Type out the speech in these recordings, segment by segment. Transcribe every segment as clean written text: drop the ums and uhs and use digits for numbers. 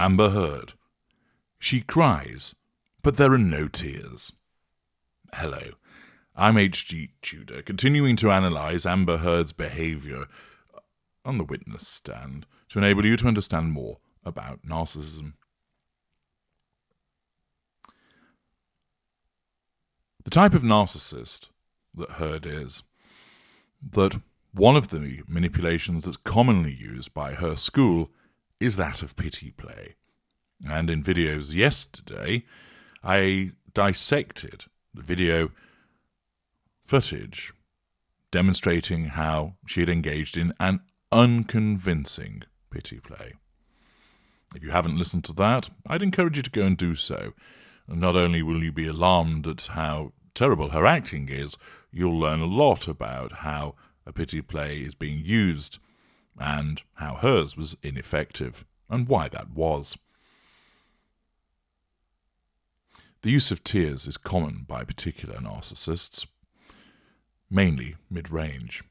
Amber Heard. She cries, but there are no tears. Hello, I'm H.G. Tudor, continuing to analyse Amber Heard's behaviour on the witness stand to enable you to understand more about narcissism. The type of narcissist that Heard is, that one of the manipulations that's commonly used by her school is that of pity play. And in videos yesterday, I dissected the video footage demonstrating how she had engaged in an unconvincing pity play. If you haven't listened to that, I'd encourage you to go and do so. Not only will you be alarmed at how terrible her acting is, you'll learn a lot about how a pity play is being used and how hers was ineffective and why that was. The use of tears is common by particular narcissists, mainly mid-range.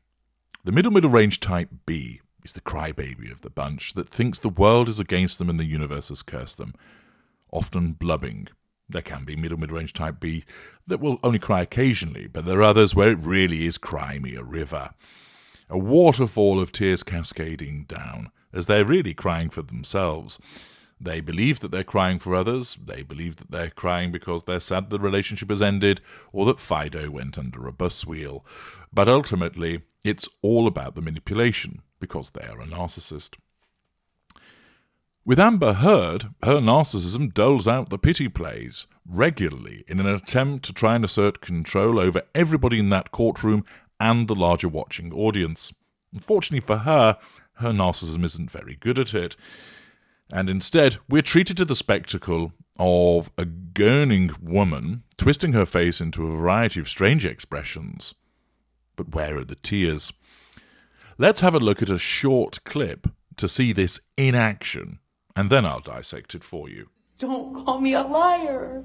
The middle range type B is the crybaby of the bunch that thinks the world is against them and the universe has cursed them, often blubbing. There can be mid-range type B that will only cry occasionally, but there are others where it really is cry me a river. A waterfall of tears cascading down, as they're really crying for themselves. They believe that they're crying for others. They believe that they're crying because they're sad the relationship has ended or that Fido went under a bus wheel. But ultimately, it's all about the manipulation because they are a narcissist. With Amber Heard, her narcissism doles out the pity plays regularly in an attempt to try and assert control over everybody in that courtroom and the larger watching audience. Unfortunately for her, her narcissism isn't very good at it. And instead, we're treated to the spectacle of a gurning woman twisting her face into a variety of strange expressions. But where are the tears? Let's have a look at a short clip to see this in action, and then I'll dissect it for you. Don't call me a liar.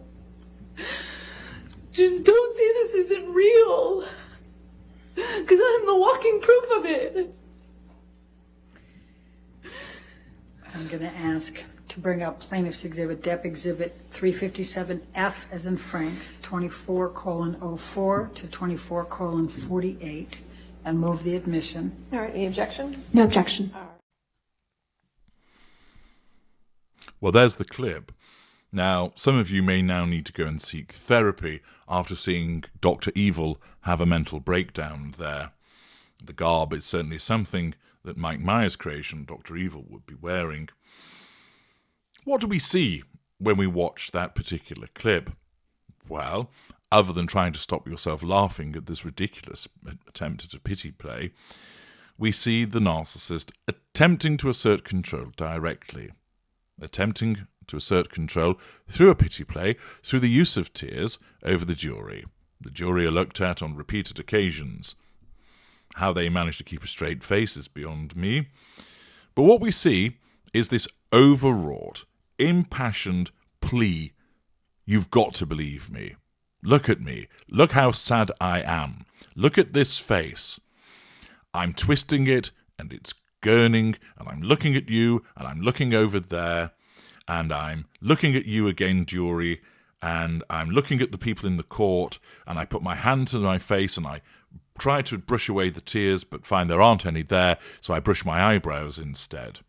Just don't say this isn't real. Because I'm the walking proof of it. I'm going to ask to bring up Plaintiff's Exhibit, Dep Exhibit 357F as in Frank, 24:04 to 24:48, and move the admission. All right, any objection? No objection. Well, there's the clip. Now, some of you may now need to go and seek therapy after seeing Dr. Evil have a mental breakdown there. The garb is certainly something that Mike Myers' creation, Dr. Evil, would be wearing. What do we see when we watch that particular clip? Well, other than trying to stop yourself laughing at this ridiculous attempt at a pity play, we see the narcissist attempting to assert control directly, attempting to assert control through a pity play, through the use of tears over the jury. The jury are looked at on repeated occasions. How they manage to keep a straight face is beyond me. But what we see is this overwrought, impassioned plea. You've got to believe me. Look at me. Look how sad I am. Look at this face. I'm twisting it, and it's gurning, and I'm looking at you, and I'm looking over there, and I'm looking at you again, jury, and I'm looking at the people in the court, and I put my hand to my face, and I try to brush away the tears, but find there aren't any there, so I brush my eyebrows instead.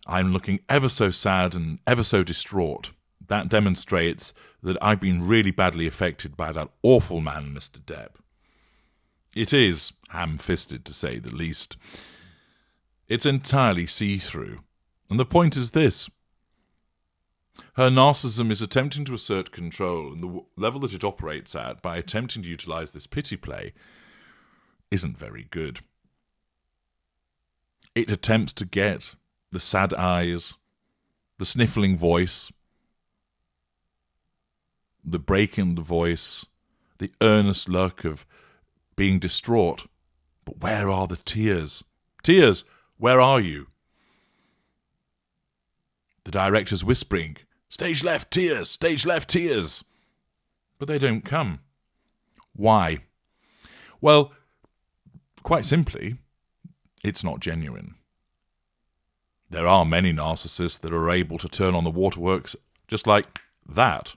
I'm looking ever so sad and ever so distraught. That demonstrates that I've been really badly affected by that awful man, Mr. Depp. It is ham-fisted, to say the least. It's entirely see-through. And the point is this. Her narcissism is attempting to assert control, and the level that it operates at by attempting to utilize this pity play isn't very good. It attempts to get the sad eyes, the sniffling voice, the break in the voice, the earnest look of being distraught. But where are the tears? Tears, where are you? The director's whispering, stage left, tears, stage left, tears. But they don't come. Why? Well, quite simply, it's not genuine. There are many narcissists that are able to turn on the waterworks just like that,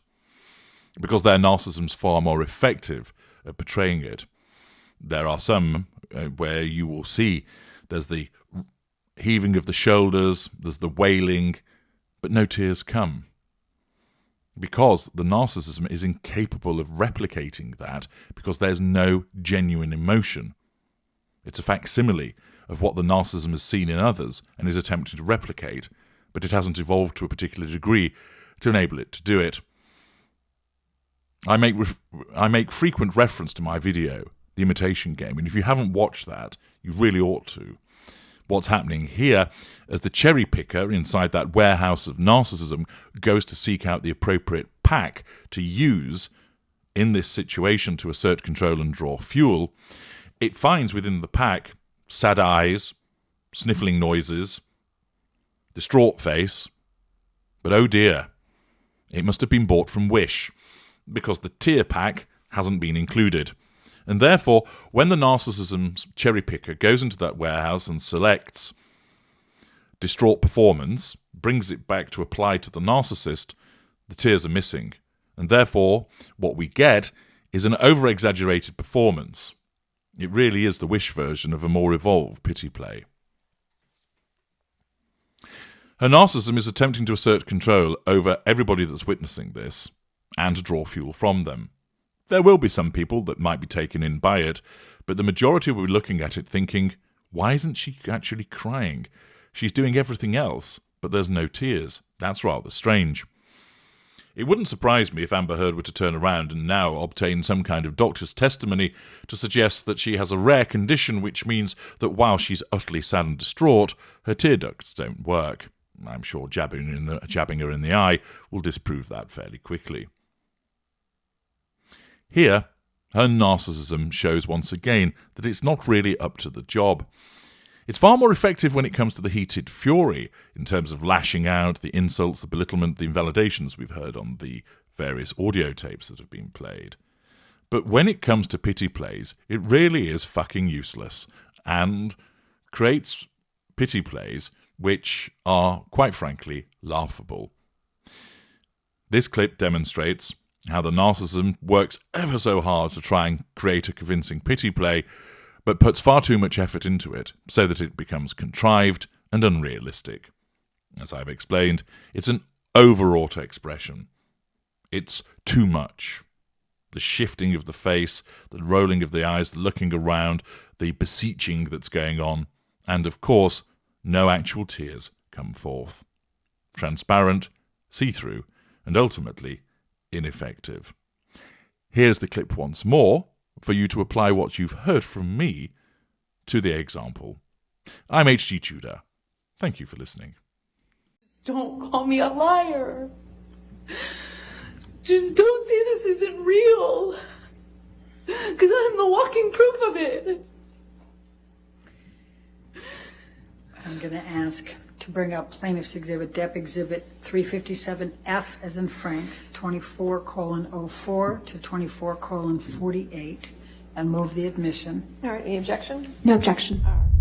because their narcissism's far more effective at portraying it. There are some where you will see there's the heaving of the shoulders, there's the wailing, but no tears come. Because the narcissism is incapable of replicating that, because there's no genuine emotion. It's a facsimile of what the narcissism has seen in others and is attempting to replicate, but it hasn't evolved to a particular degree to enable it to do it. I make frequent reference to my video, The Imitation Game, and if you haven't watched that, you really ought to. What's happening here, as the cherry picker inside that warehouse of narcissism goes to seek out the appropriate pack to use in this situation to assert control and draw fuel, it finds within the pack sad eyes, sniffling noises, distraught face, but oh dear, it must have been bought from Wish, because the tier pack hasn't been included. And therefore, when the narcissism cherry picker goes into that warehouse and selects distraught performance, brings it back to apply to the narcissist, the tears are missing. And therefore, what we get is an over-exaggerated performance. It really is the Wish version of a more evolved pity play. Her narcissism is attempting to assert control over everybody that's witnessing this, and to draw fuel from them. There will be some people that might be taken in by it, but the majority will be looking at it thinking, why isn't she actually crying? She's doing everything else, but there's no tears. That's rather strange. It wouldn't surprise me if Amber Heard were to turn around and now obtain some kind of doctor's testimony to suggest that she has a rare condition which means that while she's utterly sad and distraught, her tear ducts don't work. I'm sure jabbing her in the eye will disprove that fairly quickly. Here, her narcissism shows once again that it's not really up to the job. It's far more effective when it comes to the heated fury, in terms of lashing out, the insults, the belittlement, the invalidations we've heard on the various audio tapes that have been played. But when it comes to pity plays, it really is fucking useless, and creates pity plays which are, quite frankly, laughable. This clip demonstrates how the narcissism works ever so hard to try and create a convincing pity play, but puts far too much effort into it, so that it becomes contrived and unrealistic. As I've explained, it's an overwrought expression. It's too much. The shifting of the face, the rolling of the eyes, the looking around, the beseeching that's going on, and of course, no actual tears come forth. Transparent, see-through, and ultimately ineffective. Here's the clip once more for you to apply what you've heard from me to the example. I'm H.G. Tudor. Thank you for listening. Don't call me a liar. Just don't say this isn't real. Because I'm the walking proof of it. I'm going to ask to bring up Plaintiff's Exhibit, Dep Exhibit 357F as in Frank, 24:04 to 24:48, and move the admission. All right, any objection? No objection. All right.